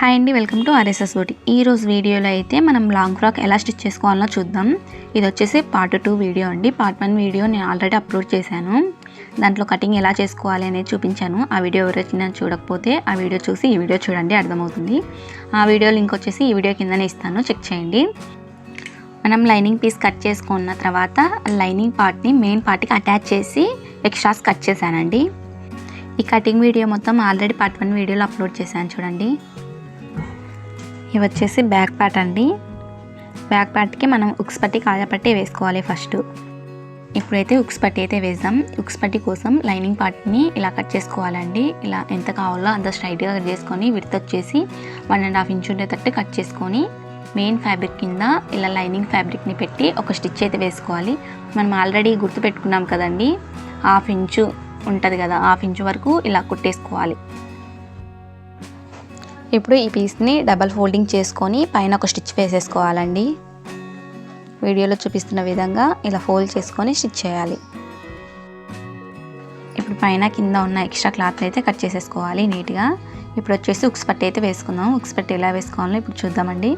Hi అండి, welcome to RSS బూటీ. ఈరోజు వీడియోలో అయితే మనం లాంగ్ ఫ్రాక్ ఎలా స్టిచ్ చేసుకోవాలో చూద్దాం. ఇది వచ్చేసి పార్ట్ 2 వీడియో అండి. పార్ట్ 1 వీడియో నేను ఆల్రెడీ అప్లోడ్ చేశాను. దాంట్లో కటింగ్ ఎలా చేసుకోవాలి అనేది చూపించాను. ఆ వీడియో ఎవరైనా చూడకపోతే ఆ వీడియో చూసి ఈ వీడియో చూడండి, అర్థమవుతుంది. ఆ వీడియో లింక్ వచ్చేసి ఈ వీడియో కిందనే ఇస్తాను, చెక్ చేయండి. మనం లైనింగ్ పీస్ కట్ చేసుకున్న తర్వాత లైనింగ్ పార్ట్ని మెయిన్ పార్ట్కి అటాచ్ చేసి ఎక్స్ట్రాస్ కట్ చేశానండి. ఈ కటింగ్ వీడియో మొత్తం ఆల్రెడీ పార్ట్ 1 వీడియోలో అప్లోడ్ చేశాను, చూడండి. ఇవి వచ్చేసి బ్యాక్ పార్ట్ అండి. బ్యాక్ పార్ట్కి మనం ఉక్స్ పట్టి కాజా పట్టి వేసుకోవాలి ఫస్ట్. ఇప్పుడైతే ఉక్స్ పట్టి అయితే వేద్దాం. ఉక్స్ పట్టి కోసం లైనింగ్ పార్ట్ని ఇలా కట్ చేసుకోవాలండి. ఇలా ఎంత కావాలో అంత స్ట్రైట్గా కట్ చేసుకొని విడ్త్ వచ్చేసి 1.5 ఇంచ్ ఉండేటట్టు కట్ చేసుకొని మెయిన్ ఫ్యాబ్రిక్ కింద ఇలా లైనింగ్ ఫ్యాబ్రిక్ని పెట్టి ఒక స్టిచ్ అయితే వేసుకోవాలి. మనం ఆల్రెడీ గుర్తు పెట్టుకున్నాం కదండి, 1/2 ఇంచు ఉంటుంది కదా, 1/2 ఇంచు వరకు ఇలా కుట్టేసుకోవాలి. ఇప్పుడు ఈ పీస్ని డబల్ ఫోల్డింగ్ చేసుకొని పైన ఒక స్టిచ్ వేసేసుకోవాలండి. వీడియోలో చూపిస్తున్న విధంగా ఇలా ఫోల్డ్ చేసుకొని స్టిచ్ చేయాలి. ఇప్పుడు పైన కింద ఉన్న ఎక్స్ట్రా క్లాత్ అయితే కట్ చేసేసుకోవాలి నీట్గా. ఇప్పుడు వచ్చేసి ఉక్స్ పట్టి అయితే వేసుకుందాం. ఉక్స్ పట్టి ఎలా వేసుకోవాలో ఇప్పుడు చూద్దామండి.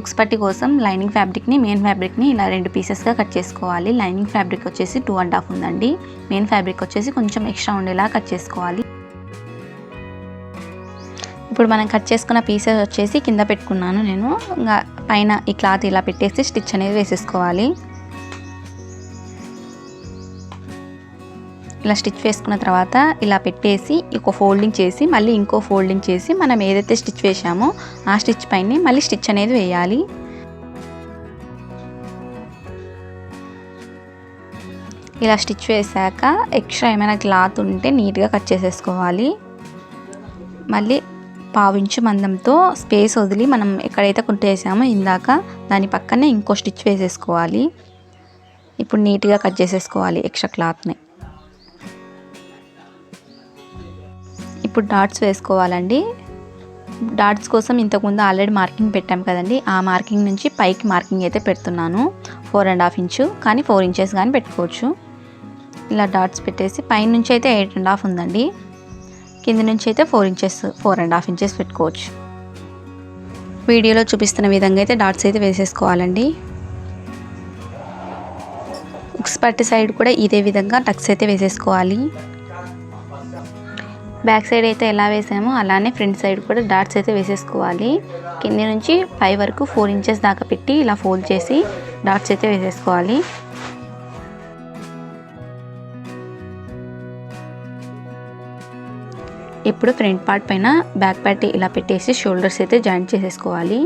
ఉక్స్ పట్టి కోసం లైనింగ్ ఫ్యాబ్రిక్ని మెయిన్ ఫ్యాబ్రిక్ని ఇలా 2 పీసెస్గా కట్ చేసుకోవాలి. లైనింగ్ ఫ్యాబ్రిక్ వచ్చేసి 2.5 ఉందండి. మెయిన్ ఫ్యాబ్రిక్ వచ్చేసి కొంచెం ఎక్స్ట్రా ఉండేలా కట్ చేసుకోవాలి. ఇప్పుడు మనం కట్ చేసుకున్న పీసెస్ వచ్చేసి కింద పెట్టుకున్నాను నేను. ఇంకా పైన ఈ క్లాత్ ఇలా పెట్టేసి స్టిచ్ అనేది వేసేసుకోవాలి. ఇలా స్టిచ్ వేసుకున్న తర్వాత ఇలా పెట్టేసి ఒక ఫోల్డింగ్ చేసి మళ్ళీ ఇంకో ఫోల్డింగ్ చేసి మనం ఏదైతే స్టిచ్ వేసామో ఆ స్టిచ్ పైన మళ్ళీ స్టిచ్ అనేది వేయాలి. ఇలా స్టిచ్ వేసాక ఎక్స్ట్రా ఏమైనా క్లాత్ ఉంటే నీట్గా కట్ చేసేసుకోవాలి. మళ్ళీ 1/2 ఇంచు మందంతో స్పేస్ వదిలి మనం ఎక్కడైతే కుట్టేసామో ఇందాక దాని పక్కనే ఇంకో స్టిచ్ వేసేసుకోవాలి. ఇప్పుడు నీట్గా కట్ చేసేసుకోవాలి ఎక్స్ట్రా క్లాత్ని. ఇప్పుడు డాట్స్ వేసుకోవాలండి. డాట్స్ కోసం ఇంతకుముందు ఆల్రెడీ మార్కింగ్ పెట్టాం కదండి, ఆ మార్కింగ్ నుంచి పైకి మార్కింగ్ అయితే పెడుతున్నాను. 4.5 ఇంచు కానీ 4 ఇంచెస్ కానీ పెట్టుకోవచ్చు. ఇలా డాట్స్ పెట్టేసి పైన నుంచి అయితే 8.5 ఉందండి, కింద నుంచి అయితే 4.5 ఇంచెస్ పెట్టుకోవచ్చు. వీడియోలో చూపిస్తున్న విధంగా అయితే డాట్స్ అయితే వేసేసుకోవాలండి. ఉక్స్ పట్టి సైడ్ కూడా ఇదే విధంగా టక్స్ అయితే వేసేసుకోవాలి. బ్యాక్ సైడ్ అయితే ఎలా వేసామో అలానే ఫ్రంట్ సైడ్ కూడా డాట్స్ అయితే వేసేసుకోవాలి. కింద నుంచి పై వరకు 4 ఇంచెస్ దాకా పెట్టి ఇలా ఫోల్డ్ చేసి డాట్స్ అయితే వేసేసుకోవాలి. ఇప్పుడు ఫ్రంట్ పార్ట్ పైన బ్యాక్ పార్ట్ ఇలా పెట్టేసి షోల్డర్స్ అయితే జాయింట్ చేసేసుకోవాలి.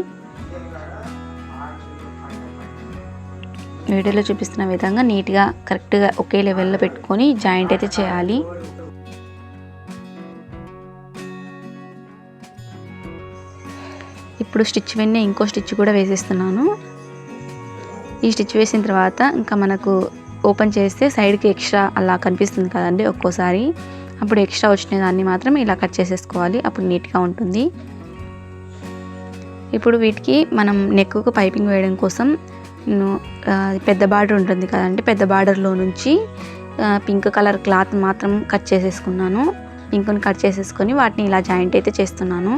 వీడియోలో చూపిస్తున్న విధంగా నీట్గా కరెక్ట్గా ఒకే లెవెల్లో పెట్టుకొని జాయింట్ అయితే చేయాలి. ఇప్పుడు స్టిచ్ వెన్న ఇంకో స్టిచ్ కూడా వేసేస్తున్నాను. ఈ స్టిచ్ వేసిన తర్వాత ఇంకా మనకు ఓపెన్ చేస్తే సైడ్కి ఎక్స్ట్రా అలా కనిపిస్తుంది కదండి ఒక్కోసారి, అప్పుడు ఎక్స్ట్రా వచ్చిన దాన్ని మాత్రం ఇలా కట్ చేసేసుకోవాలి. అప్పుడు నీట్గా ఉంటుంది. ఇప్పుడు వీటికి మనం నెక్కు పైపింగ్ వేయడం కోసం పెద్ద బార్డర్ ఉంటుంది కదండి, పెద్ద బార్డర్లో నుంచి పింక్ కలర్ క్లాత్ మాత్రం కట్ చేసేసుకున్నాను. పింక్ని కట్ చేసేసుకొని వాటిని ఇలా జాయింట్ అయితే చేస్తున్నాను.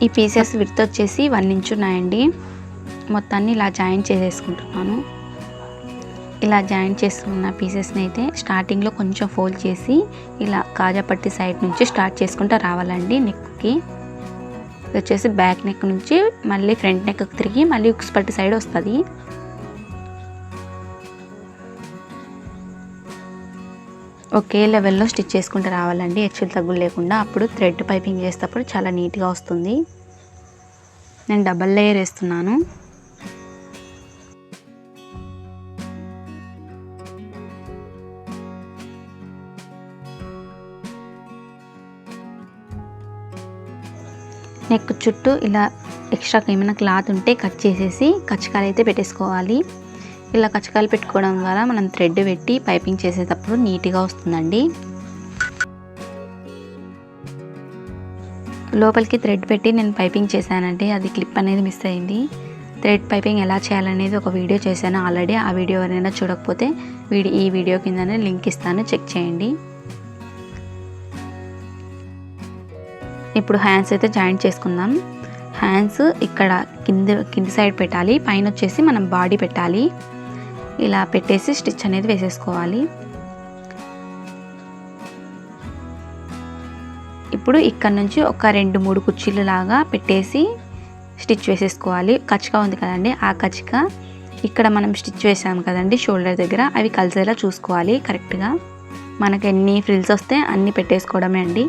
ఈ పీసెస్ విడ్త్ వచ్చేసి 1 ఇంచ్ ఉన్నాయండి. మొత్తాన్ని ఇలా జాయింట్ చేసేసుకుంటున్నాను. ఇలా జాయింట్ చేసుకున్న పీసెస్ని అయితే స్టార్టింగ్లో కొంచెం ఫోల్డ్ చేసి ఇలా కాజా పట్టి సైడ్ నుంచి స్టార్ట్ చేసుకుంటూ రావాలండి. నెక్కి వచ్చేసి బ్యాక్ నెక్ నుంచి మళ్ళీ ఫ్రంట్ నెక్ తిరిగి మళ్ళీ ఉక్స్ పట్టి సైడ్ వస్తుంది. ఒకే లెవెల్లో స్టిచ్ చేసుకుంటూ రావాలండి, హెచ్చులు తగ్గులు లేకుండా. అప్పుడు థ్రెడ్ పైపింగ్ చేసేటప్పుడు చాలా నీట్గా వస్తుంది. నేను డబల్ లేయర్ వేస్తున్నాను. నెక్ చుట్టూ ఇలా ఎక్స్ట్రా ఏమైనా క్లాత్ ఉంటే కట్ చేసేసి కచ్చకాలు అయితే పెట్టేసుకోవాలి. ఇలా కచ్చకాలు పెట్టుకోవడం ద్వారా మనం థ్రెడ్ పెట్టి పైపింగ్ చేసేటప్పుడు నీట్గా వస్తుందండి. లోపలికి థ్రెడ్ పెట్టి నేను పైపింగ్ చేశానంటే అది క్లిప్ అనేది మిస్ అయింది. థ్రెడ్ పైపింగ్ ఎలా చేయాలనేది ఒక వీడియో చేశాను ఆల్రెడీ. ఆ వీడియో ఎవరైనా చూడకపోతే ఈ వీడియో కిందనే లింక్ ఇస్తాను, చెక్ చేయండి. ఇప్పుడు హ్యాండ్స్ అయితే జాయింట్ చేసుకుందాం. హ్యాండ్స్ ఇక్కడ కింది సైడ్ పెట్టాలి, పైన వచ్చేసి మనం బాడీ పెట్టాలి. ఇలా పెట్టేసి స్టిచ్ అనేది వేసేసుకోవాలి. ఇప్పుడు ఇక్కడ నుంచి ఒక 2-3 కుర్చీలు లాగా పెట్టేసి స్టిచ్ వేసేసుకోవాలి. కచ్చిక ఉంది కదండి, ఆ కచ్చిక ఇక్కడ మనం స్టిచ్ వేసాము కదండి షోల్డర్ దగ్గర, అవి కలిసేలా చూసుకోవాలి కరెక్ట్గా. మనకు ఎన్ని ఫ్రిల్స్ వస్తే అన్ని పెట్టేసుకోవడమే అండి.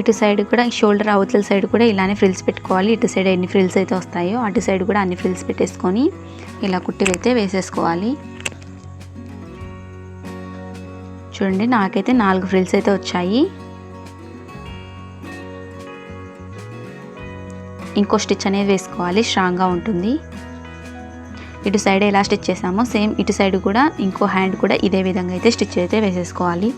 ఇటు సైడ్ కూడా షోల్డర్ అవతల సైడ్ కూడా ఇలానే ఫ్రిల్స్ పెట్టుకోవాలి. ఇటు సైడ్ ఎన్ని ఫ్రిల్స్ అయితే వస్తాయో అటు సైడ్ కూడా అన్ని ఫ్రిల్స్ పెట్టేసుకొని ఇలా కుట్టిలు అయితే వేసేసుకోవాలి. చూడండి, నాకైతే 4 ఫ్రిల్స్ అయితే వచ్చాయి. ఇంకో స్టిచ్ అనేది వేసుకోవాలి, స్ట్రాంగ్గా ఉంటుంది. ఇటు సైడ్ ఎలా స్టిచ్ చేసామో సేమ్ ఇటు సైడ్ కూడా ఇంకో హ్యాండ్ కూడా ఇదే విధంగా అయితే స్టిచ్ అయితే వేసేసుకోవాలి.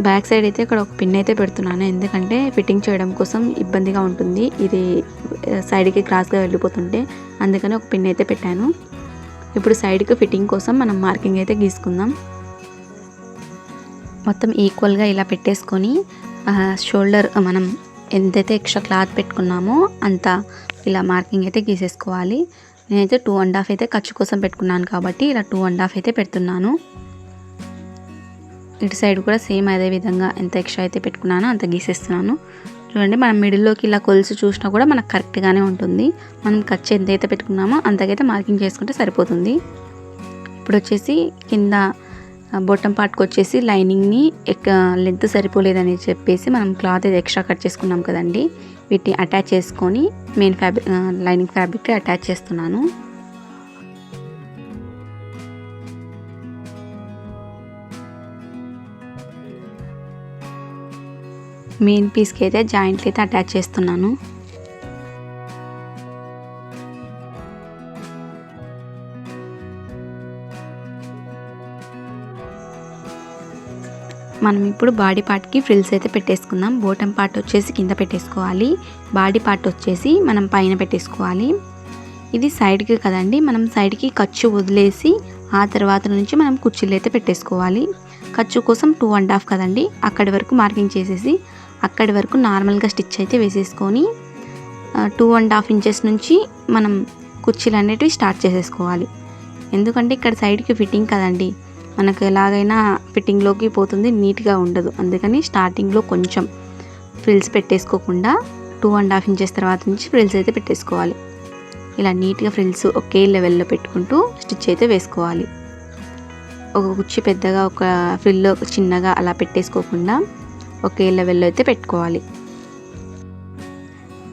బ్యాక్ సైడ్ అయితే ఇక్కడ ఒక పిన్ అయితే పెడుతున్నాను, ఎందుకంటే ఫిట్టింగ్ చేయడం కోసం ఇబ్బందిగా ఉంటుంది. ఇది సైడ్కి క్రాస్గా వెళ్ళిపోతుంటే అందుకని ఒక పిన్ అయితే పెట్టాను. ఇప్పుడు సైడ్కి ఫిట్టింగ్ కోసం మనం మార్కింగ్ అయితే గీసుకుందాం. మొత్తం ఈక్వల్గా ఇలా పెట్టేసుకొని షోల్డర్ మనం ఎంతైతే ఎక్స్ట్రా క్లాత్ పెట్టుకున్నామో అంత ఇలా మార్కింగ్ అయితే గీసేసుకోవాలి. నేనైతే 2.5 అయితే ఖర్చు కోసం పెట్టుకున్నాను కాబట్టి ఇలా 2.5 అయితే పెడుతున్నాను. ఇటు సైడ్ కూడా సేమ్ అదే విధంగా ఎంత ఎక్స్ట్రా అయితే పెట్టుకున్నానో అంత గీసేస్తున్నాను. చూడండి, మనం మిడిల్లోకి ఇలా కొలిసి చూసినా కూడా మనకు కరెక్ట్గానే ఉంటుంది. మనం ఖర్చు ఎంతైతే పెట్టుకున్నామో అంతకైతే మార్కింగ్ చేసుకుంటే సరిపోతుంది. ఇప్పుడు వచ్చేసి కింద బొట్టం పార్ట్కి వచ్చేసి లైనింగ్ని లెంత్ సరిపోలేదని చెప్పేసి మనం క్లాత్ అయితే ఎక్స్ట్రా కట్ చేసుకున్నాం కదండి, వీటిని అటాచ్ చేసుకొని మెయిన్ లైనింగ్ ఫ్యాబ్రిక్కి అటాచ్ చేస్తున్నాను. మెయిన్ పీస్కి అయితే జాయింట్లు అయితే అటాచ్ చేస్తున్నాను. మనం ఇప్పుడు బాడీ పార్ట్కి ఫ్రిల్స్ అయితే పెట్టేసుకుందాం. బోటం పార్ట్ వచ్చేసి కింద పెట్టేసుకోవాలి, బాడీ పార్ట్ వచ్చేసి మనం పైన పెట్టేసుకోవాలి. ఇది సైడ్కి కదండి, మనం సైడ్కి ఖర్చు వదిలేసి ఆ తర్వాత నుంచి మనం కుర్చీలు అయితే పెట్టేసుకోవాలి. ఖర్చు కోసం 2.5 కదండి, అక్కడి వరకు మార్కింగ్ చేసేసి అక్కడి వరకు నార్మల్గా స్టిచ్ అయితే వేసేసుకొని 2.5 ఇంచెస్ నుంచి మనం కుర్చీలు అనేటివి స్టార్ట్ చేసేసుకోవాలి. ఎందుకంటే ఇక్కడ సైడ్కి ఫిట్టింగ్ కదండి, మనకు ఎలాగైనా ఫిట్టింగ్లోకి పోతుంది, నీట్గా ఉండదు. అందుకని స్టార్టింగ్లో కొంచెం ఫ్రిల్స్ పెట్టేసుకోకుండా 2.5 ఇంచెస్ తర్వాత నుంచి ఫ్రిల్స్ అయితే పెట్టేసుకోవాలి. ఇలా నీట్గా ఫ్రిల్స్ ఒకే లెవెల్లో పెట్టుకుంటూ స్టిచ్ అయితే వేసుకోవాలి. ఒక కుర్చీ పెద్దగా ఒక ఫ్రిల్ చిన్నగా అలా పెట్టేసుకోకుండా ఒకే లెవెల్లో అయితే పెట్టుకోవాలి.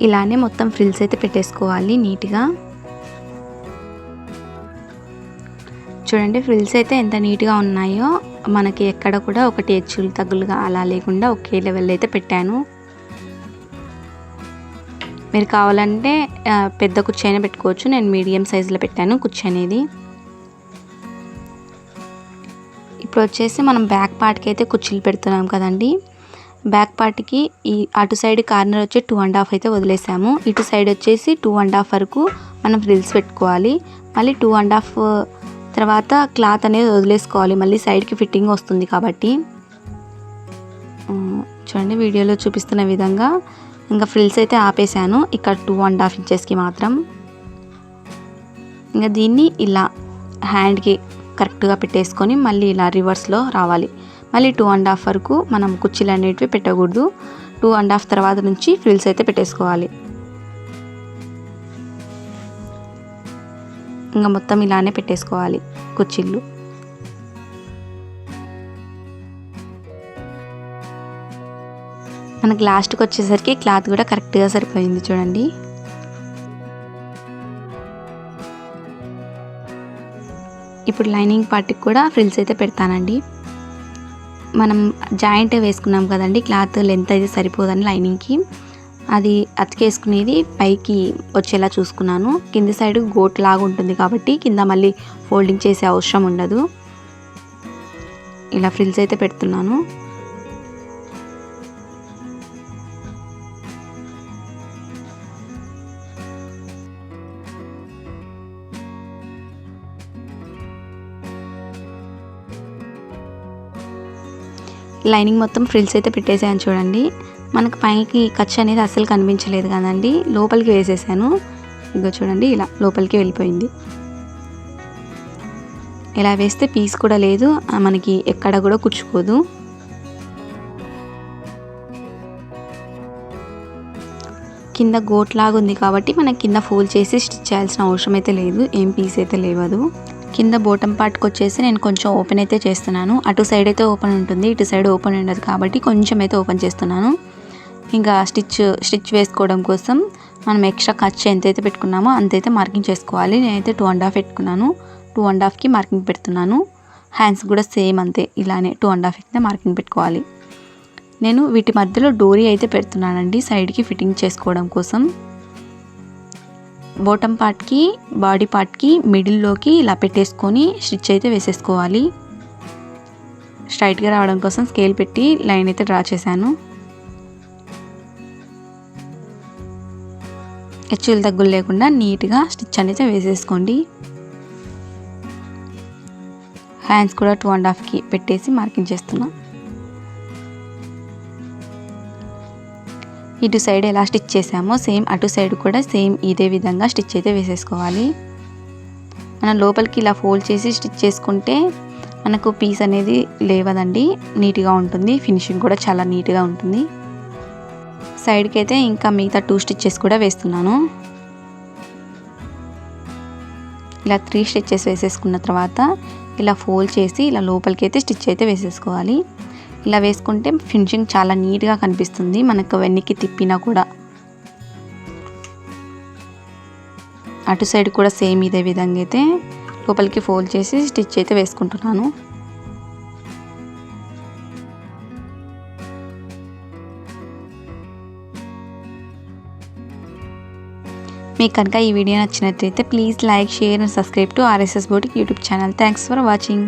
ఇలానే మొత్తం ఫ్రిల్స్ అయితే పెట్టేసుకోవాలి నీట్గా. చూడండి, ఫ్రిల్స్ అయితే ఎంత నీట్గా ఉన్నాయో, మనకి ఎక్కడ కూడా ఒకటి హెచ్చులు తగ్గులుగా అలా లేకుండా ఒకే లెవెల్ అయితే పెట్టాను. మీరు కావాలంటే పెద్ద కుర్చీ అయినా పెట్టుకోవచ్చు, నేను మీడియం సైజులో పెట్టాను కుర్చీ అనేది. ఇప్పుడు వచ్చేసి మనం బ్యాక్ పార్ట్కి అయితే కుర్చీలు పెడుతున్నాం కదండి, బ్యాక్ పార్ట్కి ఈ అటు సైడ్ కార్నర్ వచ్చి 2.5 అయితే వదిలేసాము, ఇటు సైడ్ వచ్చేసి 2.5 వరకు మనం ఫ్రిల్స్ పెట్టుకోవాలి. మళ్ళీ 2.5 తర్వాత క్లాత్ అనేది వదిలేసుకోవాలి, మళ్ళీ సైడ్కి ఫిట్టింగ్ వస్తుంది కాబట్టి. చూడండి, వీడియోలో చూపిస్తున్న విధంగా ఇంకా ఫ్రిల్స్ అయితే ఆపేసాను ఇక్కడ 2.5 ఇంచెస్కి మాత్రం. ఇంకా దీన్ని ఇలా హ్యాండ్కి కరెక్ట్గా పెట్టేసుకొని మళ్ళీ ఇలా రివర్స్లో రావాలి. మళ్ళీ 2.5 వరకు మనం కుర్చీలు అనేటివి పెట్టకూడదు, 2.5 తర్వాత నుంచి ఫ్రిల్స్ అయితే పెట్టేసుకోవాలి. ఇంకా మొత్తం ఇలానే పెట్టేసుకోవాలి కుర్చీలు. మనకి లాస్ట్కి వచ్చేసరికి క్లాత్ కూడా కరెక్ట్గా సరిపోయింది చూడండి. ఇప్పుడు లైనింగ్ పార్ట్కి కూడా ఫ్రిల్స్ అయితే పెడతానండి. మనం జాయింట్ వేసుకున్నాం కదండి, క్లాత్ లెంత్ అయితే సరిపోదని లైనింగ్కి, అది అతికేసుకునేది పైకి వచ్చేలా చూసుకున్నాను. కింది సైడ్ గోట్ లాగా ఉంటుంది కాబట్టి కింద మళ్ళీ ఫోల్డింగ్ చేసే అవసరం ఉండదు. ఇలా ఫ్రిల్స్ అయితే పెడుతున్నాను. లైనింగ్ మొత్తం ఫ్రిల్స్ అయితే పెట్టేసాను చూడండి. మనకు పైకి ఖర్చు అనేది అస్సలు కనిపించలేదు కదండి, లోపలికి వేసేసాను. ఇదిగో చూడండి, ఇలా లోపలికి వెళ్ళిపోయింది. ఇలా వేస్తే పీస్ కూడా లేదు, మనకి ఎక్కడ కూడా కుచ్చుకోదు. కింద గోట్ లాగా ఉంది కాబట్టి మనకి కింద ఫోల్డ్ చేసి స్టిచ్ చేయాల్సిన అవసరం అయితే లేదు, ఏం పీస్ అయితే లేవదు. కింద బోటం పార్ట్కి వచ్చేసి నేను కొంచెం ఓపెన్ అయితే చేస్తున్నాను. అటు సైడ్ అయితే ఓపెన్ ఉంటుంది, ఇటు సైడ్ ఓపెన్ ఉండదు కాబట్టి కొంచెం అయితే ఓపెన్ చేస్తున్నాను. ఇంకా స్టిచ్ వేసుకోవడం కోసం మనం ఎక్స్ట్రా ఖర్చు ఎంతైతే పెట్టుకున్నామో అంతైతే మార్కింగ్ చేసుకోవాలి. నేనైతే 2.5 పెట్టుకున్నాను, 2.5కి మార్కింగ్ పెడుతున్నాను. హ్యాండ్స్ కూడా సేమ్ అంతే, ఇలానే 2.5 అయితే మార్కింగ్ పెట్టుకోవాలి. నేను వీటి మధ్యలో డోరీ అయితే పెడుతున్నానండి, సైడ్కి ఫిట్టింగ్ చేసుకోవడం కోసం. బాటమ్ పార్ట్కి బాడీ పార్ట్కి మిడిల్లోకి ఇలా పెట్టేసుకొని స్టిచ్ అయితే వేసేసుకోవాలి. స్ట్రైట్గా రావడం కోసం స్కేల్ పెట్టి లైన్ అయితే డ్రా చేశాను. హెచ్చులు తగ్గులు లేకుండా నీట్గా స్టిచ్ అనేది వేసేసుకోండి. హ్యాండ్స్ కూడా 2.5కి పెట్టేసి మార్కింగ్ చేస్తున్నా. ఇటు సైడ్ ఎలా స్టిచ్ చేసామో సేమ్ అటు సైడ్ కూడా సేమ్ ఇదే విధంగా స్టిచ్ అయితే వేసేసుకోవాలి. మనం లోపలికి ఇలా ఫోల్డ్ చేసి స్టిచ్ చేసుకుంటే మనకు పీస్ అనేది లేవదండి, నీట్గా ఉంటుంది. ఫినిషింగ్ కూడా చాలా నీట్గా ఉంటుంది. సైడ్కి అయితే ఇంకా మిగతా 2 స్టిచ్చెస్ కూడా వేస్తున్నాను. ఇలా 3 స్టిచ్చెస్ వేసేసుకున్న తర్వాత ఇలా ఫోల్డ్ చేసి ఇలా లోపలికి అయితే స్టిచ్ అయితే వేసేసుకోవాలి. ఇలా వేసుకుంటే ఫినిషింగ్ చాలా నీట్గా కనిపిస్తుంది, మనకు వెనక్కి తిప్పినా కూడా. అటు సైడ్ కూడా సేమ్ ఇదే విధంగా అయితే లోపలికి ఫోల్డ్ చేసి స్టిచ్ అయితే వేసుకుంటున్నాను. మీకు కనుక ఈ వీడియో నచ్చినట్లయితే please like, share and subscribe to RSS Boutique YouTube channel. Thanks for watching.